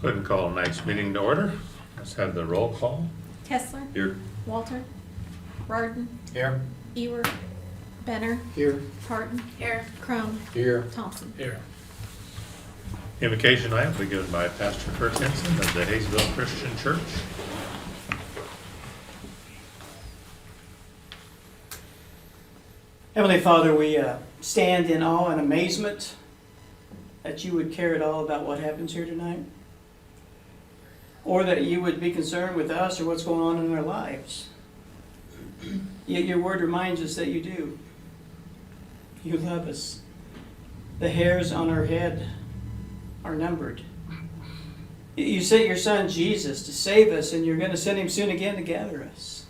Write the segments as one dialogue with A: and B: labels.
A: go ahead and call tonight's meeting to order. Let's have the roll call.
B: Kessler.
A: Here.
B: Walter. Rarden.
C: Here.
B: Ewer. Benner.
C: Here.
B: Parton. Here. Crum.
C: Here.
B: Thompson.
C: Here.
A: Invocation tonight will be given by Pastor Kurt Henson of the Haysville Christian Church.
D: Heavenly Father, we stand in awe and amazement that you would care at all about what happens here tonight, or that you would be concerned with us or what's going on in our lives. Yet your word reminds us that you do. You love us. The hairs on our head are numbered. You sent your son Jesus to save us, and you're going to send him soon again to gather us.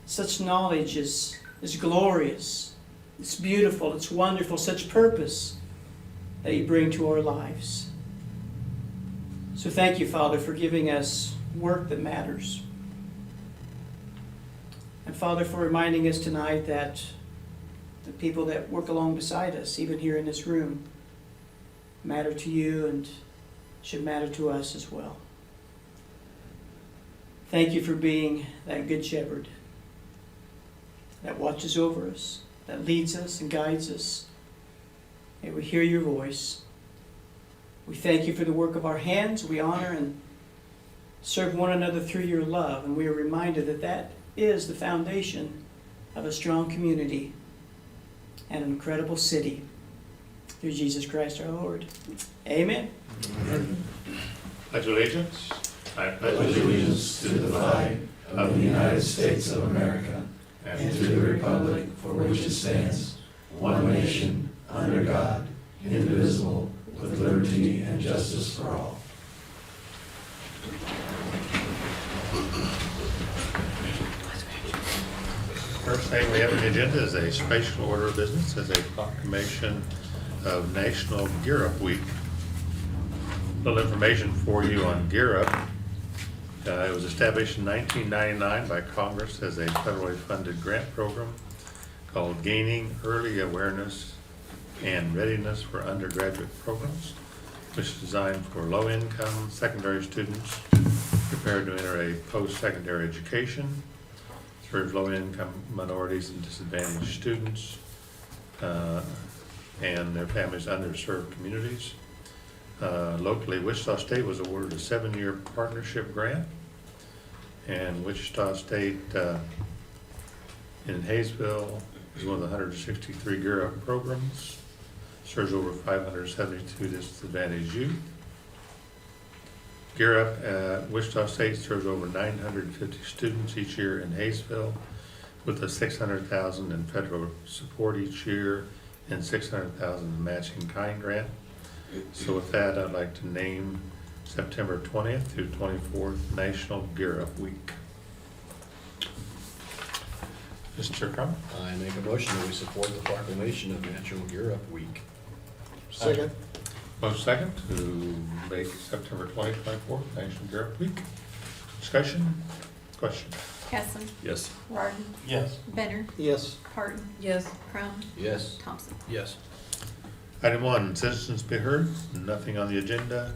D: Such knowledge is glorious. It's beautiful. It's wonderful. Such purpose that you bring to our lives. So thank you, Father, for giving us work that matters. And Father, for reminding us tonight that the people that work along beside us, even here in this room, matter to you and should matter to us as well. Thank you for being that good shepherd that watches over us, that leads us and guides us. May we hear your voice. We thank you for the work of our hands. We honor and serve one another through your love. And we are reminded that that is the foundation of a strong community and an incredible city. Through Jesus Christ our Lord. Amen.
A: Amen. Pledge allegiance. I
E: pledge allegiance to the flag of the United States of America and to the republic for which it stands, one nation, under God, indivisible, with liberty and justice for all.
A: First thing we have on the agenda is a special order of business as a proclamation of National Gear Up Week. A little information for you on Gear Up. It was established in 1999 by Congress as a federally funded grant program called Gaining Early Awareness and Readiness for Undergraduate Programs, which is designed for low-income secondary students prepared to enter a post-secondary education, serves low-income minorities and disadvantaged students, and their families' underserved communities. Locally, Wichita State was awarded a 7-year partnership grant, and Wichita State in Haysville is one of the 163 Gear Up programs, serves over 572 disadvantaged youth. Gear Up at Wichita State serves over 950 students each year in Haysville, with a $600,000 in federal support each year and $600,000 in matching kind grant. So with that, I'd like to name September 20th through 24th National Gear Up Week. Mr. Crum?
C: I make a motion that we support the proclamation of National Gear Up Week.
E: Second.
A: Most second to make September 20th, 24th National Gear Up Week. Discussion? Question?
B: Kessler.
C: Yes.
B: Rarden.
C: Yes.
B: Benner.
E: Yes.
B: Parton. Yes. Crum.
C: Yes.
B: Thompson.
C: Yes.
A: Item 1, citizens be heard. Nothing on the agenda.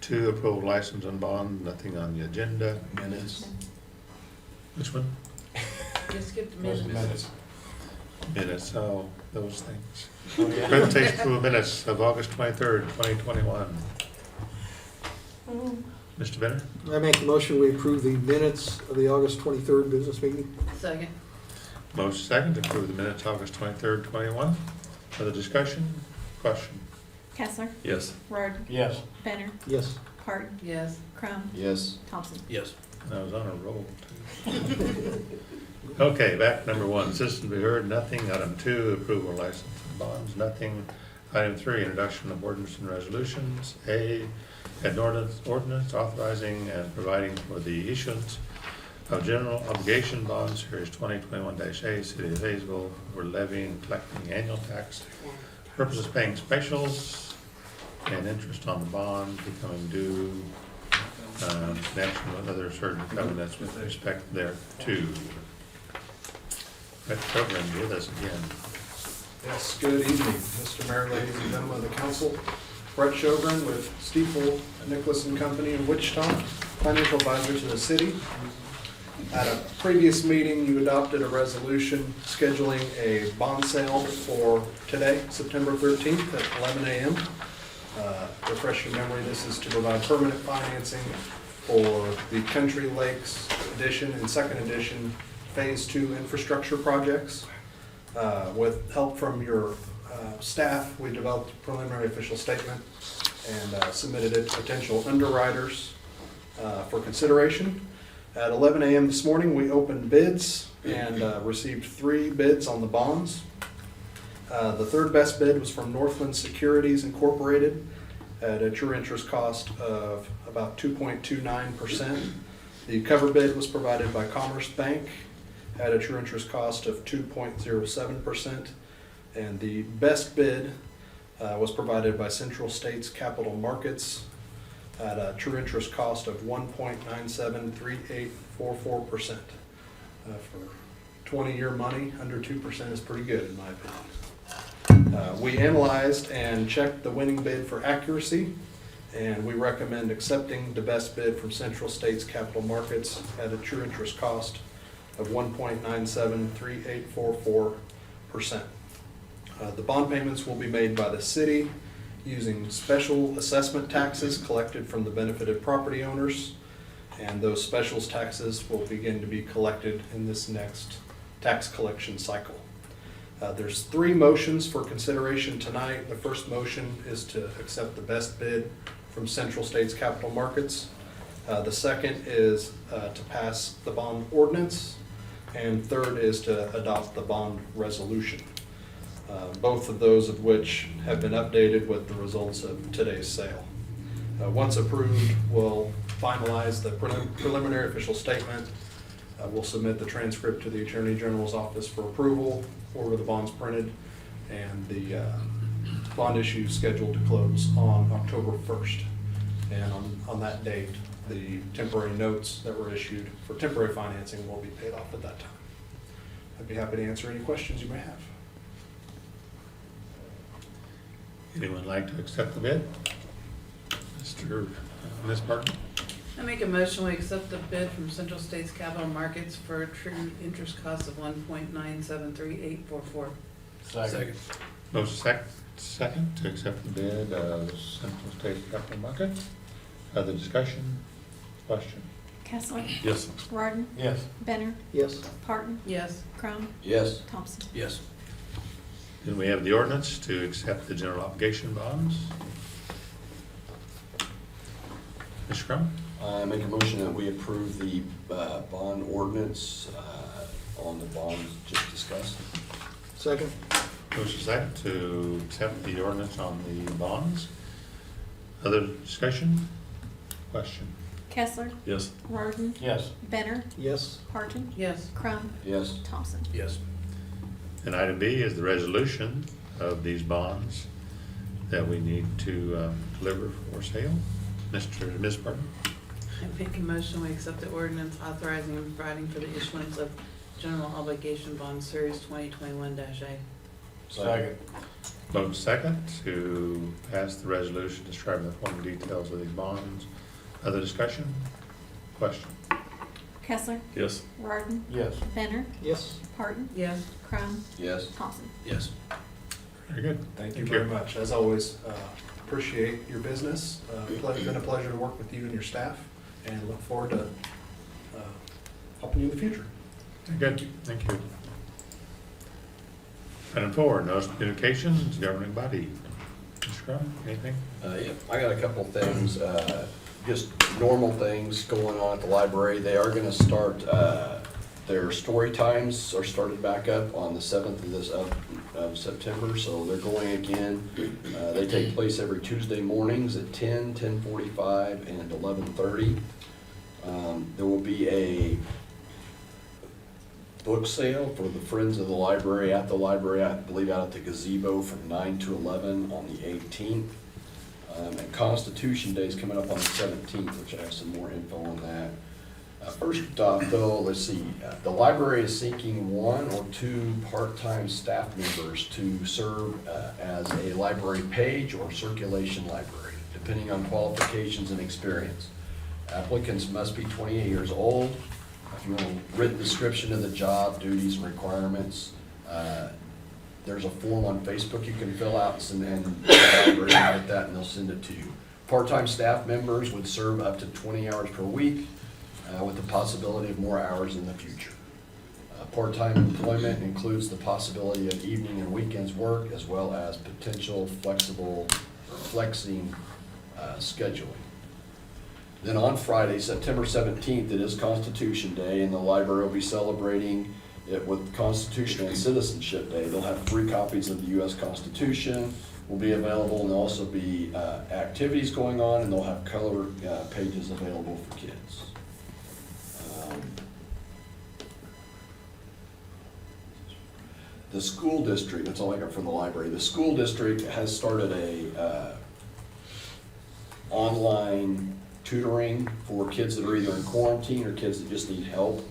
A: 2, approval of license and bond. Nothing on the agenda.
C: Minutes.
A: Which one?
F: Just skip the minutes.
A: Minutes, oh, those things. Presentation for minutes of August 23rd, 2021. Mr. Benner?
E: I make the motion we approve the minutes of the August 23rd business meeting.
F: Second.
A: Most second to approve the minutes August 23rd, 21. Further discussion? Question?
B: Kessler.
C: Yes.
B: Rarden.
C: Yes.
B: Benner.
E: Yes.
B: Parton.
F: Yes.
B: Crum.
C: Yes.
B: Thompson.
C: Yes.
A: I was on a roll, too. Okay, back to number 1, citizens be heard. Nothing. Item 2, approval of license and bonds. Nothing. Item 3, introduction of ordinance and resolutions. A, an ordinance authorizing and providing for the issuance of general obligation bonds, series 2021-A, City of Haysville, for levying and collecting annual tax, purposes paying specials and interest on the bond becoming due, connection with other certain covenants with respect thereto. Let's program with us again.
G: Yes, good evening, Mr. Mayor, ladies and gentlemen of the council. Brett Sjogren with Stiefel Nicholas and Company in Wichita, financial advisor to the city. At a previous meeting, you adopted a resolution scheduling a bond sale for today, September 13th at 11 a.m. Refresh your memory, this is to provide permanent financing for the Country Lakes Edition and Second Edition Phase 2 infrastructure projects. With help from your staff, we developed a preliminary official statement and submitted it to potential underwriters for consideration. At 11 a.m. this morning, we opened bids and received 3 bids on the bonds. The third best bid was from Northland Securities Incorporated at a true interest cost of about 2.29%. The cover bid was provided by Commerce Bank at a true interest cost of 2.07%. And the best bid was provided by Central States Capital Markets at a true interest cost of 1.973844%. For 20-year money, under 2% is pretty good in my opinion. We analyzed and checked the winning bid for accuracy, and we recommend accepting the best bid from Central States Capital Markets at a true interest cost of 1.973844%. The bond payments will be made by the city using special assessment taxes collected from the benefited property owners, and those specials taxes will begin to be collected in this next tax collection cycle. There's 3 motions for consideration tonight. The first motion is to accept the best bid from Central States Capital Markets. The second is to pass the bond ordinance, and third is to adopt the bond resolution. Both of those of which have been updated with the results of today's sale. Once approved, we'll finalize the preliminary official statement. We'll submit the transcript to the Attorney General's office for approval, order the bonds printed, and the bond issue is scheduled to close on October 1st. And on that date, the temporary notes that were issued for temporary financing will be paid off at that time. I'd be happy to answer any questions you may have.
A: Anyone like to accept the bid? Ms. Barton?
F: I make a motion, we accept the bid from Central States Capital Markets for a true interest cost of 1.973844.
C: Second.
A: Motion second to accept the bid of Central States Capital Markets. Other discussion? Question?
B: Kessler.
C: Yes.
B: Rardon.
C: Yes.
B: Benner.
D: Yes.
B: Parton.
F: Yes.
B: Crum.
C: Yes.
B: Thompson.
C: Yes.
A: Then we have the ordinance to accept the general obligation bonds. Mr. Crum?
C: I make a motion that we approve the bond ordinance on the bonds just discussed.
D: Second.
A: Motion second to accept the ordinance on the bonds. Other discussion? Question?
B: Kessler.
C: Yes.
B: Rardon.
C: Yes.
B: Benner.
D: Yes.
B: Parton.
F: Yes.
B: Crum.
C: Yes.
B: Thompson.
C: Yes.
A: And item B is the resolution of these bonds that we need to deliver for sale. Ms. Barton?
F: I make a motion, we accept the ordinance authorizing and providing for the issuance of general obligation bond series 2021-A.
C: Second.
A: Vote second to pass the resolution describing the form details of these bonds. Other discussion? Question?
B: Kessler.
C: Yes.
B: Rardon.
C: Yes.
B: Benner.
D: Yes.
B: Parton.
F: Yes.
B: Crum.
C: Yes.
B: Thompson.
C: Yes.
A: Very good.
G: Thank you very much. As always, appreciate your business. Been a pleasure to work with you and your staff, and look forward to helping you in the future.
A: Very good. Thank you. Item 4, notice of communications, governing body. Mr. Crum, anything?
C: Yeah, I got a couple things, just normal things going on at the library. They are gonna start, their story times are started back up on the 7th of September, so they're going again. They take place every Tuesday mornings at 10, 10:45, and 11:30. There will be a book sale for the Friends of the Library at the library, I believe out at the gazebo from 9 to 11 on the 18th. And Constitution Day is coming up on the 17th, which I have some more info on that. First off, though, let's see, the library is seeking 1 or 2 part-time staff members to serve as a library page or circulation library, depending on qualifications and experience. Applicants must be 28 years old. If you want a written description of the job, duties, and requirements, there's a form on Facebook you can fill out and send in the library like that, and they'll send it to you. Part-time staff members would serve up to 20 hours per week, with the possibility of more hours in the future. Part-time employment includes the possibility of evening and weekends work, as well as potential flexing scheduling. Then on Friday, September 17th, it is Constitution Day, and the library will be celebrating it with Constitution and Citizenship Day. They'll have free copies of the U.S. Constitution will be available, and there'll also be activities going on, and they'll have color pages available for kids. The school district, that's all I got from the library. The school district has started a online tutoring for kids that are either in quarantine or kids that just need help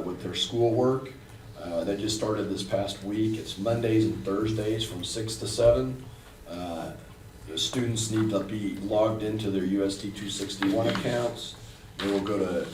C: with their schoolwork. They just started this past week. It's Mondays and Thursdays from 6 to 7. The students need to be logged into their USD 261 accounts. They will go to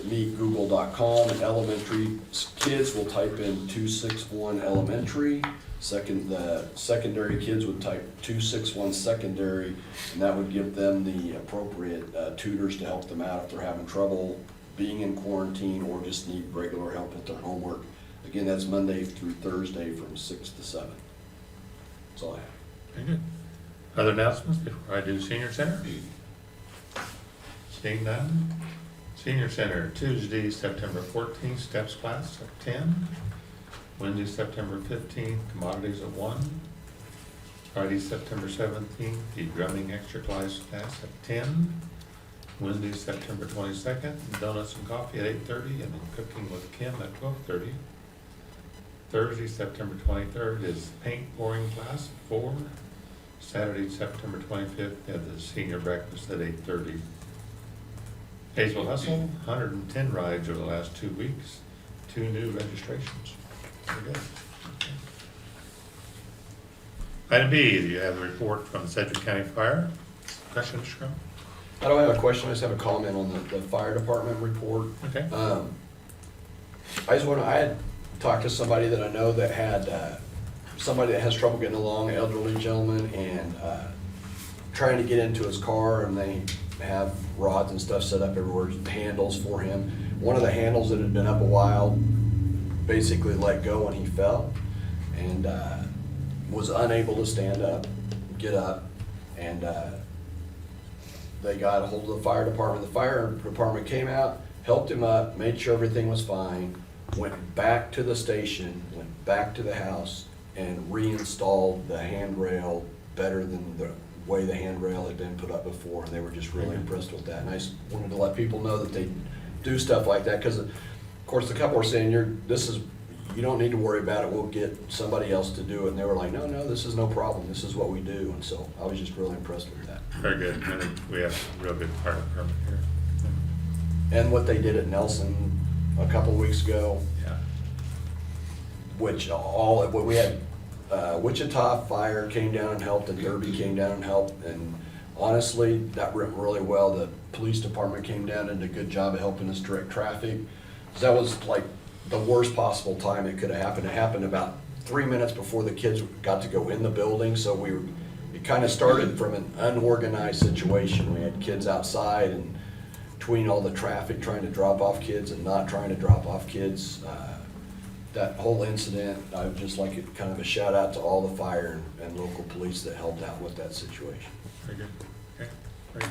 C: meetgoogle.com, and elementary kids will type in 261 elementary. The secondary kids would type 261 secondary, and that would give them the appropriate tutors to help them out if they're having trouble being in quarantine or just need regular help with their homework. Again, that's Monday through Thursday from 6 to 7. That's all I have.
A: Very good. Other announcements before I do senior center? Seeing none? Senior center, Tuesday, September 14th, steps class at 10. Wednesday, September 15th, commodities at 1. Friday, September 17th, the drumming extra class at 10. Wednesday, September 22nd, donuts and coffee at 8:30, and then cooking with Kim at 12:30. Thursday, September 23rd is paint pouring class at 4. Saturday, September 25th, they have the senior breakfast at 8:30. Haysville Hustle, 110 rides over the last 2 weeks, 2 new registrations. Very good. Okay. Item B, you have the report from Sedgwick County Fire. Question, Mr. Crowe?
C: I don't have a question, I just have a comment on the fire department report.
A: Okay.
C: I had talked to somebody that I know that had, somebody that has trouble getting along, an elderly gentleman, and trying to get into his car, and they have rods and stuff set up everywhere, handles for him. One of the handles that had been up a while basically let go and he fell, and was unable to stand up, get up, and they got a hold of the fire department. The fire department came out, helped him up, made sure everything was fine, went back to the station, went back to the house, and reinstalled the handrail better than the way the handrail had been put up before, and they were just really impressed with that. And I just wanted to let people know that they do stuff like that, because of course the couple were saying, you don't need to worry about it, we'll get somebody else to do it. And they were like, no, this is no problem, this is what we do. And so I was just really impressed with that.
A: Very good. I think we have a real good fire department here.
C: And what they did at Nelson a couple weeks ago,
A: Yeah.
C: what we had, Wichita Fire came down and helped, and Derby came down and helped, and honestly, that went really well. The police department came down and did a good job of helping us direct traffic. So that was like the worst possible time it could have happened. It happened about 3 minutes before the kids got to go in the building, so it kind of started from an unorganized situation. We had kids outside, and between all the traffic trying to drop off kids and not trying to drop off kids, that whole incident, I would just like it kind of a shout out to all the fire and local police that helped out with that situation.
A: Very good. Okay, great.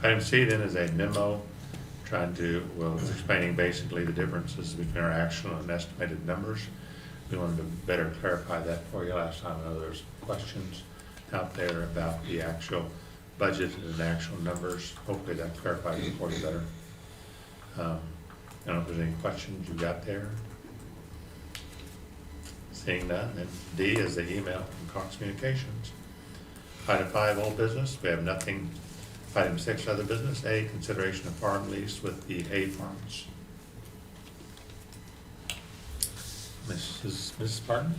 A: Item C then is a memo it's explaining basically the differences between our actual and estimated numbers. We wanted to better clarify that for you. Last time I know there's questions out there about the actual budget and the actual numbers. Hopefully that clarifies it for you better. I don't know if there's any questions you got there. Seeing none, then D is the email from Cox Communications. Item 5, old business, we have nothing. Item 6, other business. A, consideration of farm lease with the Hay Farms. Mrs. Martin?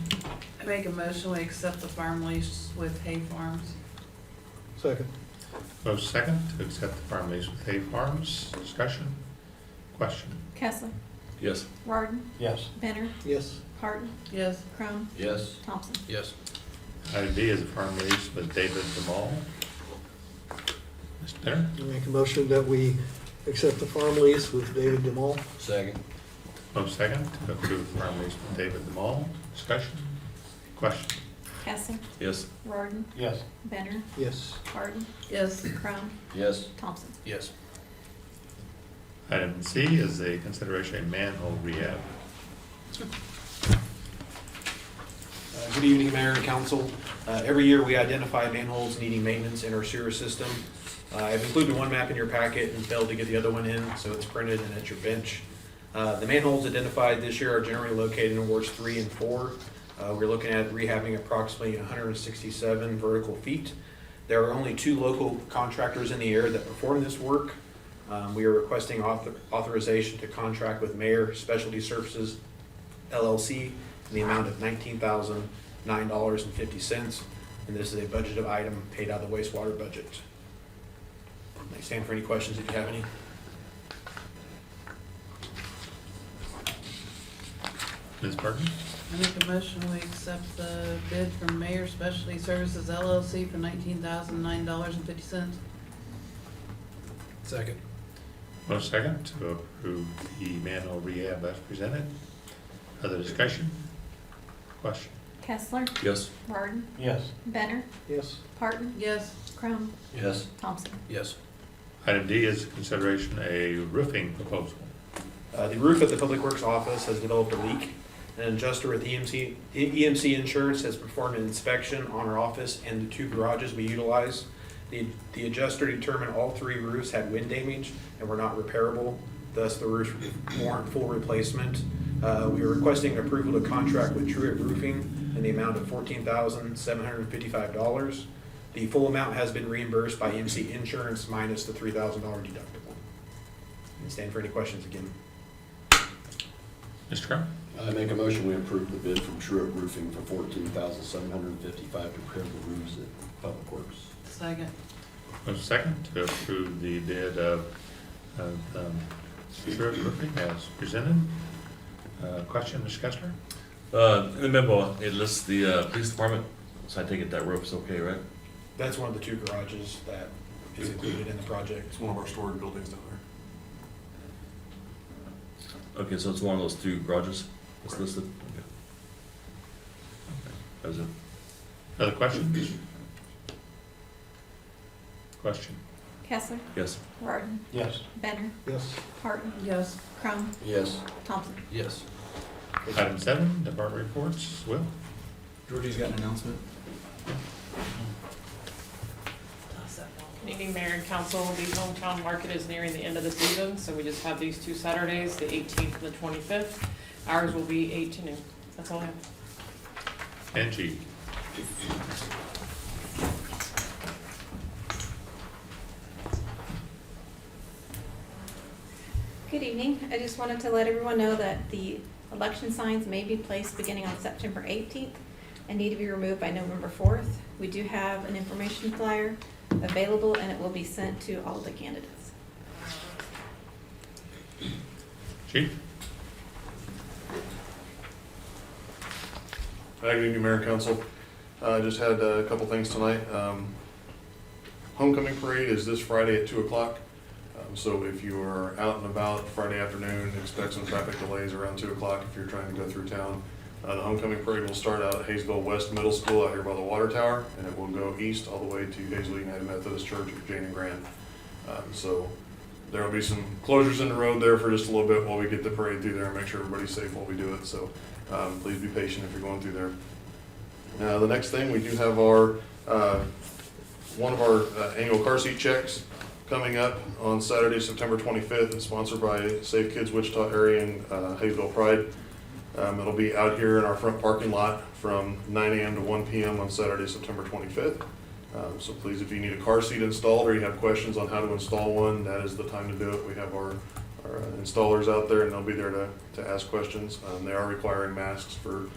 F: I make a motion, we accept the farm lease with Hay Farms.
G: Second.
A: Motion second to accept the farm lease with Hay Farms. Discussion? Question?
B: Kessler,
E: Yes.
B: Rardon,
G: Yes.
B: Benner,
G: Yes.
B: Harton,
F: Yes.
B: Crumb,
C: Yes.
B: Thompson.
C: Yes.
A: Item D is a farm lease with David Demal. Mr. Benner?
H: I make a motion that we accept the farm lease with David Demal.
C: Second.
A: Motion second to approve the farm lease with David Demal. Discussion? Question?
B: Kessler,
E: Yes.
B: Rardon,
G: Yes.
B: Benner,
H: Yes.
B: Harton,
F: Yes.
B: Crumb,
C: Yes.
B: Thompson.
C: Yes.
A: Item C is a consideration of manhole rehab.
I: Good evening, Mayor and Council. Every year, we identify manholes needing maintenance in our sewer system. I've included one map in your packet and failed to get the other one in, so it's printed and at your bench. The manholes identified this year are generally located in wards 3 and 4. We're looking at rehabbing approximately 167 vertical feet. There are only 2 local contractors in the area that perform this work. We are requesting authorization to contract with Mayor Specialty Services LLC in the amount of $19,009.50, and this is a budgeted item paid out of the wastewater budget. I stand for any questions if you have any.
A: Ms. Burton?
F: I make a motion, we accept the bid from Mayor Specialty Services LLC for $19,009.50.
G: Second.
A: Motion second to approve the manhole rehab as presented. Other discussion? Question?
B: Kessler,
E: Yes.
B: Rardon,
G: Yes.
B: Benner,
H: Yes.
B: Harton,
F: Yes.
B: Crumb,
C: Yes.
B: Thompson.
C: Yes.
A: Item D is consideration a roofing proposal.
I: The roof at the Public Works office has developed a leak. An adjuster with EMC Insurance has performed an inspection on our office and the 2 garages we utilize. The adjuster determined all 3 roofs had wind damage and were not repairable, thus the roofs warrant full replacement. We are requesting approval to contract with Truett Roofing in the amount of $14,755. The full amount has been reimbursed by EMC Insurance minus the $3,000 deductible. And stand for any questions again.
A: Mr. Crum?
C: I make a motion, we approve the bid from Truett Roofing for $14,755 to repair the roofs at Public Works.
F: Second.
A: Motion second to approve the bid of Truett Roofing as presented. Question, Mr. Kessler?
E: In the memo, it lists the police department, so I take it that roof's okay, right?
I: That's one of the 2 garages that is included in the project.
G: It's one of our storage buildings down there.
E: Okay, so it's one of those 2 garages that's listed? Okay. That was it.
A: Other questions? Question?
B: Kessler,
E: Yes.
B: Rardon,
G: Yes.
B: Benner,
H: Yes.
B: Harton,
F: Yes.
B: Crumb,
C: Yes.
B: Thompson.
C: Yes.
A: Item 7, department reports. Will?
J: Georgie's got an announcement.
K: Good evening, Mayor and Council. The hometown market is nearing the end of the season, so we just have these 2 Saturdays, the 18th and the 25th. Ours will be 8 to noon. That's all I have.
A: Angie?
B: Good evening. I just wanted to let everyone know that the election signs may be placed beginning on September 18th and need to be removed by November 4th. We do have an information flyer available and it will be sent to all the candidates.
A: Chief?
L: Hi, good evening, Mayor and Council. Just had a couple things tonight. Homecoming parade is this Friday at 2 o'clock. So if you are out and about Friday afternoon, expect some traffic delays around 2 o'clock if you're trying to go through town. The homecoming parade will start out at Haysville West Middle School out here by the water tower, and it will go east all the way to Haysville United Methodist Church at Jane and Grand. So there will be some closures in the road there for just a little bit while we get the parade through there and make sure everybody's safe while we do it. So please be patient if you're going through there. Now, the next thing, we do have our one of our annual car seat checks coming up on Saturday, September 25th. It's sponsored by Safe Kids Wichita Area and Haysville Pride. It'll be out here in our front parking lot from 9 a.m. to 1 p.m. on Saturday, September 25th. So please, if you need a car seat installed or you have questions on how to install one, that is the time to do it. We have our installers out there, and they'll be there to ask questions. They are requiring masks for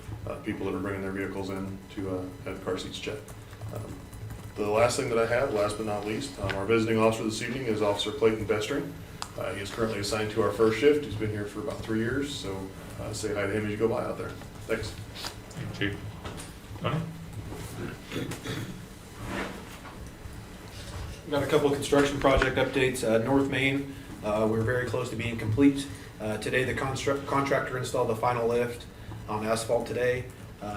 L: people that are bringing their vehicles in to have car seats checked. The last thing that I have, last but not least, our visiting officer this evening is Officer Clayton Bestring. He is currently assigned to our first shift. He's been here for about 3 years, so say hi to him as you go by out there. Thanks.
A: Thank you, Chief. Tony?
I: We've got a couple of construction project updates. North Main, we're very close to being complete. Today, the contractor installed the final lift on asphalt today.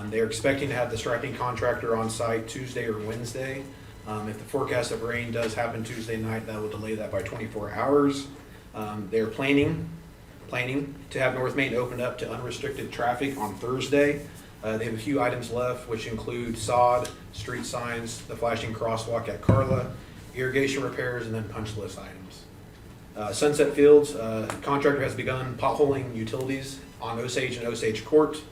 I: They're expecting to have the striping contractor on site Tuesday or Wednesday. If the forecast of rain does happen Tuesday night, that will delay that by 24 hours. They're planning to have North Main opened up to unrestricted traffic on Thursday. They have a few items left, which include sod, street signs, the flashing crosswalk at Carla, irrigation repairs, and then punch list items. Sunset Fields, contractor has begun potholing utilities on Osage and Osage Court.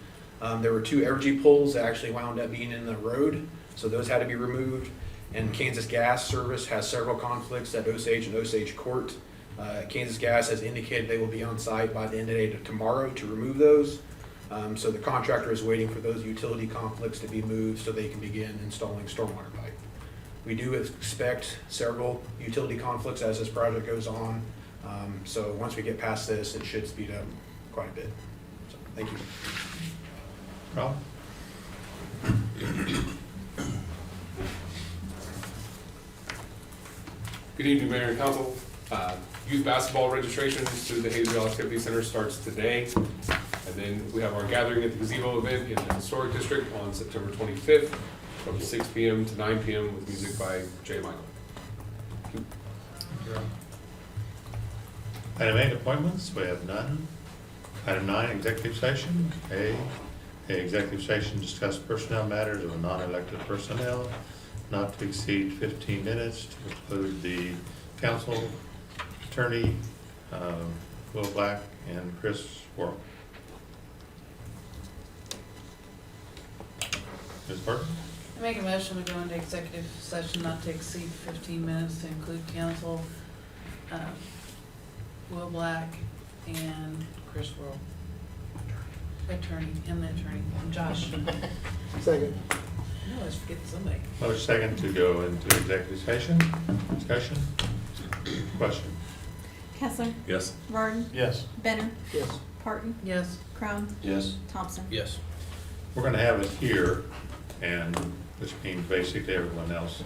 I: There were 2 Evergy poles that actually wound up being in the road, so those had to be removed. And Kansas Gas Service has several conflicts at Osage and Osage Court. Kansas Gas has indicated they will be on site by the end of the day tomorrow to remove those. So the contractor is waiting for those utility conflicts to be moved so they can begin installing stormwater pipe. We do expect several utility conflicts as this project goes on. So once we get past this, it should speed up quite a bit. So, thank you.
A: Rob?
M: Good evening, Mayor and Council. Youth basketball registration through the Haysville Activity Center starts today. And then we have our gathering at the gazebo event in the Historic District on September 25th from 6 p.m. to 9 p.m. with music by Jay Michael.
A: Item 8, appointments, we have none. Item 9, executive session. A, executive session discuss personnel matters of non-elected personnel, not to exceed 15 minutes, to include the council, attorney, Will Black, and Chris Worrell. Ms. Burton?
F: I make a motion to go into executive session not to exceed 15 minutes to include counsel, Will Black, and Chris Worrell. Attorney, and the attorney, and Josh.
H: Second.
F: I always forget somebody.
A: Motion second to go into executive session. Discussion? Question?
B: Kessler.
E: Yes.
B: Varden.
I: Yes.
B: Benner.
H: Yes.
B: Parton.
F: Yes.
B: Crone.
C: Yes.
B: Thompson.
I: Yes.
A: We're gonna have it here, and which means basically everyone else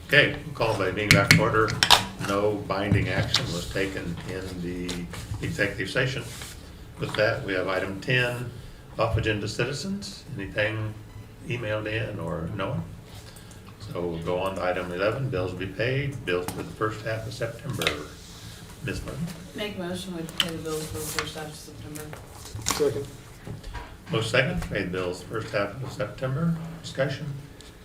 A: Okay, we'll call the meeting back to order. No binding action was taken in the executive session. With that, we have item 10, off agenda citizens. Anything emailed in or no? So we'll go on to item 11, bills to be paid, bills for the first half of September. Ms. Martin?
F: Make a motion, we pay the bills for the first half of September.
H: Second.
A: Most second, pay the bills first half of September. Discussion?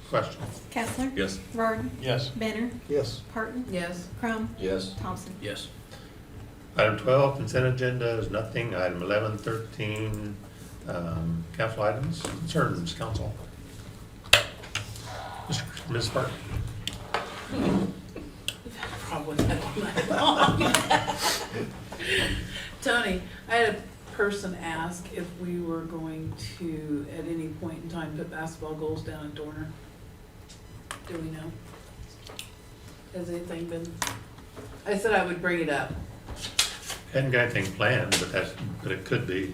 A: Questions?
B: Kessler.
J: Yes.
B: Varden.
I: Yes.
B: Benner.
H: Yes.
B: Parton.
F: Yes.
B: Crum.
C: Yes.
B: Thompson.
J: Yes.
A: Item 12, consent agenda is nothing. Item 11, 13, council items, concerns, council. Ms. Parton?
F: Probably that all night long. Tony, I had a person ask if we were going to, at any point in time, put basketball goals down at Dorner. Do we know? Has anything been, I said I would bring it up.
A: Hadn't got anything planned, but it could be.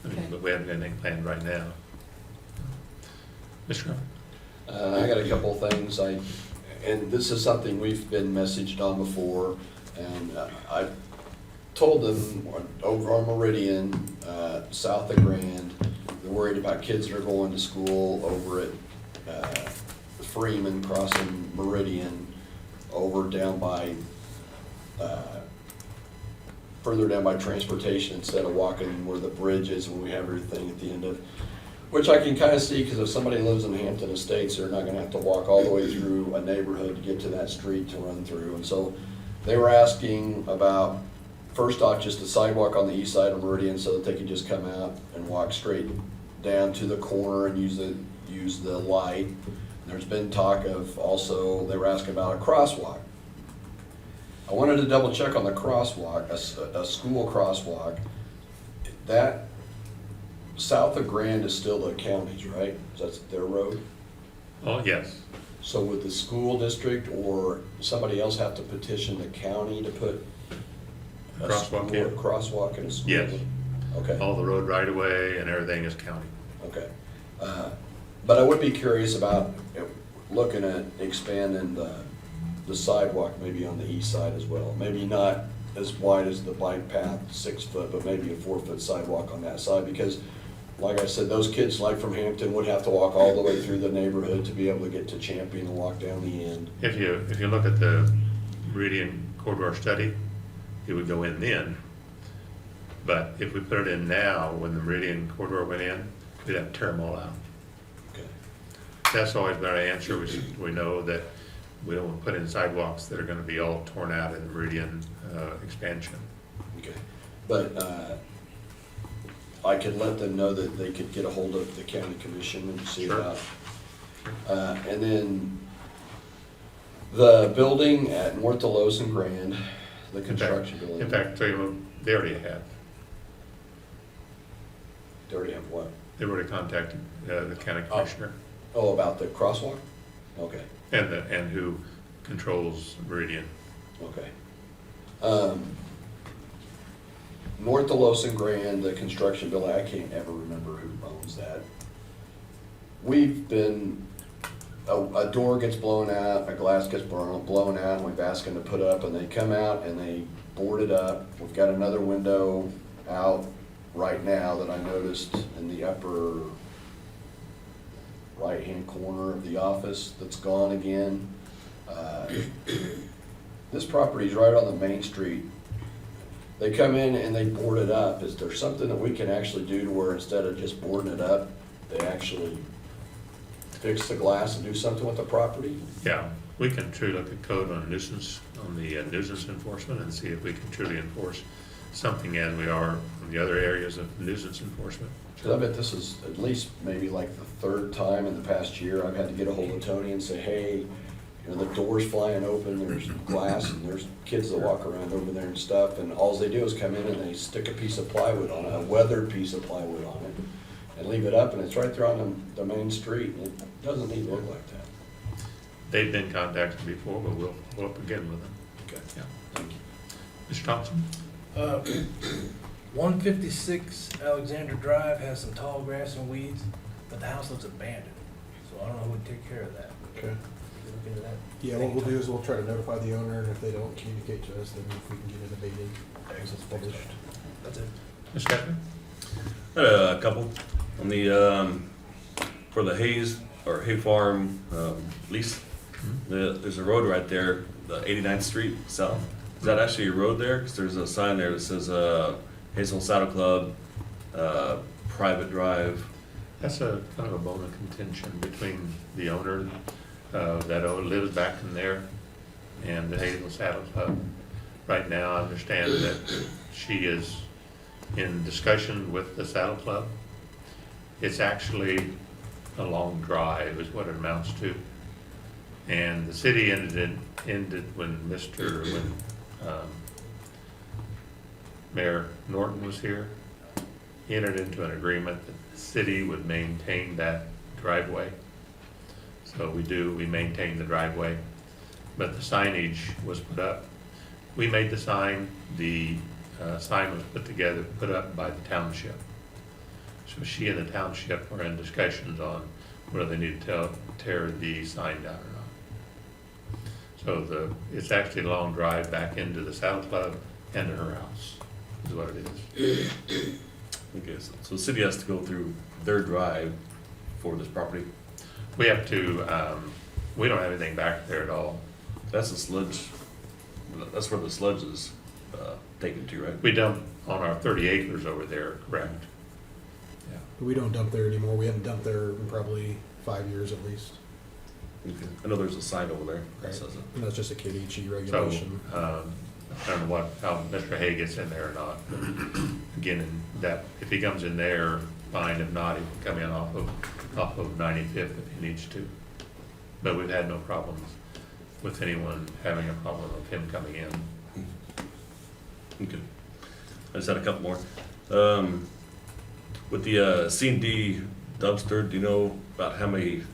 A: I mean,
F: Okay.
A: but we haven't got anything planned right now. Mr. Crum?
C: I got a couple things, and this is something we've been messaged on before, and I told them over on Meridian, south of Grand, they're worried about kids that are going to school over at Freeman, crossing Meridian, over down by, further down by transportation instead of walking where the bridge is when we have everything at the end of, which I can kind of see, because if somebody lives in Hampton Estates, they're not gonna have to walk all the way through a neighborhood to get to that street to run through. And so they were asking about, first off, just a sidewalk on the east side of Meridian so that they could just come out and walk straight down to the corner and use the light. There's been talk of also, they were asking about a crosswalk. I wanted to double check on the crosswalk, a school crosswalk. That south of Grand is still the county's, right? That's their road?
A: Oh, yes.
C: So would the school district or somebody else have to petition the county to put a
A: Crosswalk in?
C: crosswalk in a school?
A: Yes.
C: Okay,
A: All the road right away and everything is county.
C: okay. But I would be curious about looking at expanding the sidewalk maybe on the east side as well. Maybe not as wide as the bike path, 6 foot, but maybe a 4-foot sidewalk on that side, because like I said, those kids like from Hampton would have to walk all the way through the neighborhood to be able to get to Champion and walk down the end.
A: If you look at the Meridian corridor study, it would go in then. But if we put it in now, when the Meridian corridor went in, we'd have to tear them all out.
C: Okay.
A: That's always been our answer. We know that we don't want to put in sidewalks that are going to be all torn out in the Meridian expansion.
C: Okay. But I could let them know that they could get a hold of the county commission and see
A: Sure.
C: about. And then the building at North Delos and Grand, the construction building.
A: In fact, they already have.
C: They already have what?
A: They've already contacted the county commissioner
C: Oh, about the crosswalk? Okay,
A: and who controls Meridian.
C: okay. North Delos and Grand, the construction building, I can't ever remember who owns that. We've been, a door gets blown out, a glass gets blown out, and we've asked them to put up, and they come out and they board it up. We've got another window out right now that I noticed in the upper right-hand corner of the office that's gone again. This property's right on the main street. They come in and they board it up. Is there something that we can actually do to where instead of just boarding it up, they actually fix the glass and do something with the property?
A: Yeah, we can truly look at code on nuisance, on the nuisance enforcement, and see if we can truly enforce something as we are in the other areas of nuisance enforcement.
C: Because I bet this is at least maybe like the third time in the past year I've had to get a hold of Tony and say, hey, you know, the door's flying open, there's glass, and there's kids that walk around over there and stuff, and all they do is come in and they stick a piece of plywood on it, a weathered piece of plywood on it, and leave it up, and it's right there on the main street, and it doesn't need to look like that.
A: They've been contacted before, but we'll follow up again with them.
C: Okay.
A: Yeah.
C: Thank you.
A: Mr. Thompson?
N: 156 Alexander Drive has some tall grass and weeds, but the house looks abandoned. So I don't know who would take care of that.
G: Okay.
N: look into that.
I: Yeah, what we'll do is we'll try to notify the owner, and if they don't communicate to us, then if we can get it abated, as it's published.
N: That's it.
A: Ms. Stephanie?
E: A couple. On the, for the Hay Farm, lease, there's a road right there, the 89th Street South. Is that actually a road there? Cause there's a sign there that says, Haysville Saddle Club, private drive.
A: That's a kind of a bone of contention between the owner that lives back in there and the Haysville Saddle Club. Right now, I understand that she is in discussion with the Saddle Club. It's actually a long drive is what it amounts to. And the city ended when Mayor Norton was here. He entered into an agreement that the city would maintain that driveway. So we maintain the driveway, but the signage was put up. We made the sign, the sign was put up by the township. So she and the township were in discussions on whether they need to tear the sign down or not. So it's actually a long drive back into the Saddle Club and to her house, is what it is.
E: Okay, so the city has to go through their drive for this property.
A: We have to, we don't have anything back there at all.
E: That's the sludge, that's where the sludge is taken to, right?
A: We dump on our 30 acres over there, correct? Yeah.
I: We don't dump there anymore. We haven't dumped there in probably 5 years at least.
E: Okay. I know there's a sign over there that says it.
I: And that's just a KDHE
A: So,
I: regulation.
A: I don't know how Mr. Hay gets in there or not. But again, if he comes in there, fine. If not, he can come in off of 95th if he needs to. But we've had no problems with anyone having a problem with him coming in.
E: Okay. I just had a couple more. With the C&D dumpster, do you know about how many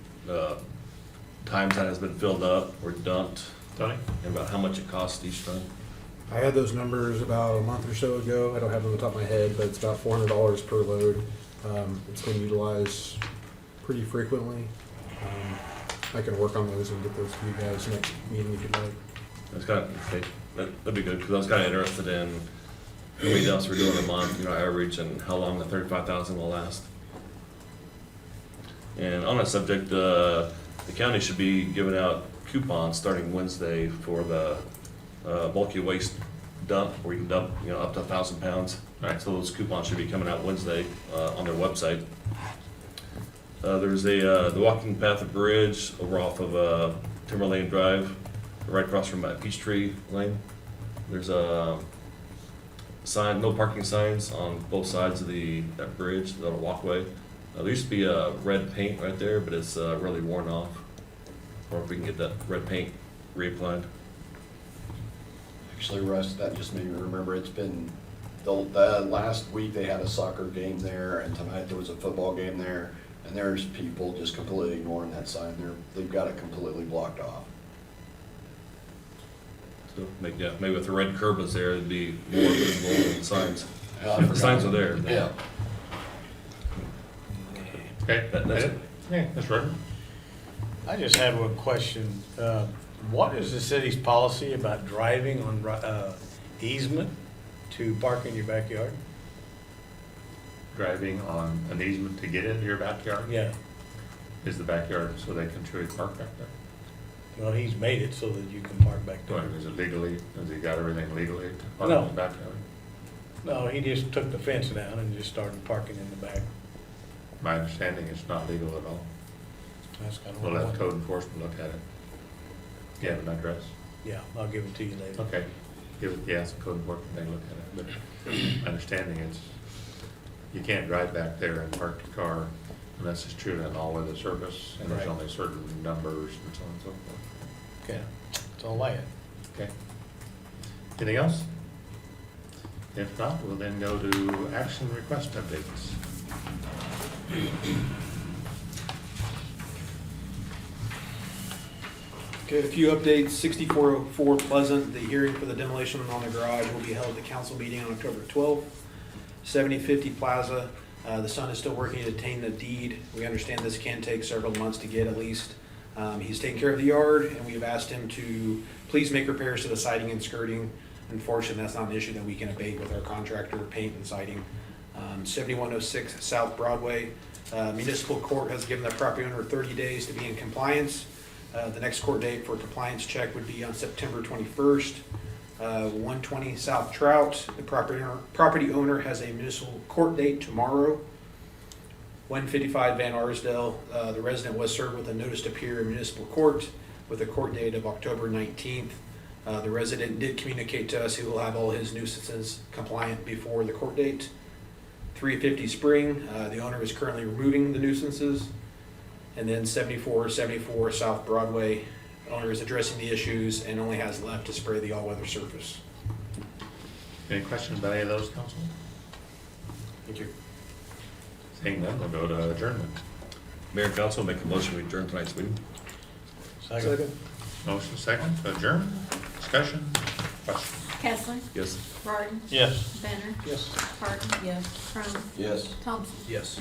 E: times that has been filled up or dumped?
A: Tony?
E: And about how much it costs each time?
I: I had those numbers about a month or so ago. I don't have them on the top of my head, but it's about $400 per load. It's been utilized pretty frequently. I can work on those and get those to you guys next meeting if you'd like.
E: That's kind of, okay, that'd be good, because I was kind of interested in how many dumps we're doing a month, average, and how long the 35,000 will last. And on that subject, the county should be giving out coupons starting Wednesday for the bulky waste dump, where you can dump, up to 1,000 pounds.
A: Right.
E: So those coupons should be coming out Wednesday on their website. There's the walking path of bridge over off of Timber Lane Drive, right across from Peachtree Lane. There's a sign, no parking signs on both sides of that bridge, that walkway. There used to be a red paint right there, but it's really worn off. Or if we can get that red paint reapplied.
C: Actually, Russ, that just made me remember, it's been, the last week they had a soccer game there, and tonight there was a football game there, and there's people just completely ignoring that sign. They've got it completely blocked off.
E: So maybe if the red curb was there, it'd be more visible than the signs.
C: Yeah,
E: If the signs are there.
C: Yeah.
A: Okay,
E: That's it.
A: Okay, Mr. Ritter?
N: I just have one question. What is the city's policy about driving on easement to park in your backyard?
A: Driving on an easement to get into your backyard?
N: Yeah,
A: Is the backyard so they can truly park back there?
N: well, he's made it so that you can park back there.
A: Is it legally, has he got everything legally to park
N: No.
A: in the backyard?
N: No, he just took the fence down and just started parking in the back.
A: My understanding it's not legal at all.
N: That's kind of
A: We'll
N: what I
A: let
N: want.
A: code enforcement look at it. You have an address?
N: Yeah, I'll give it to you later.
A: Okay. Ask the code enforcement, they look at it. But my understanding is you can't drive back there and park your car unless it's true in all-weather service, and there's
N: Right.
A: only certain numbers and so on and so forth.
N: Okay, that's all I had.
A: Okay. Anything else? If not, we'll then go to action request updates.
I: Okay, a few updates. 6404 Pleasant, the hearing for the demolition on the garage will be held at the council meeting on October 12th. 7050 Plaza, the son is still working to obtain the deed. We understand this can take several months to get at least. He's taking care of the yard, and we have asked him to please make repairs to the siding and skirting. Unfortunately, that's not an issue that we can abate with our contractor, paint and siding. 7106 South Broadway. Municipal court has given the property owner 30 days to be in compliance. The next court date for a compliance check would be on September 21st. 120 South Trout, the property owner has a municipal court date tomorrow. 155 Van Arsdale, the resident was served with a notice to appear in municipal court with a court date of October 19th. The resident did communicate to us he will have all his nuisances compliant before the court date. 350 Spring, the owner is currently removing the nuisances. And then 7474 South Broadway, the owner is addressing the issues and only has left to spray the all-weather surface.
A: Any questions about any of those, council?
I: Thank you.
A: Seeing none, we'll go to adjournment.
J: Mayor and council, make a motion to adjourn tonight's meeting.
H: Second.
A: Motion second to adjourn. Discussion? Question?
B: Kessler,
J: Yes.
B: Barton,
N: Yes.
B: Benner,
H: Yes.
B: Harden,
F: Yes.
B: Crum,
C: Yes.
B: Thompson.
I: Yes.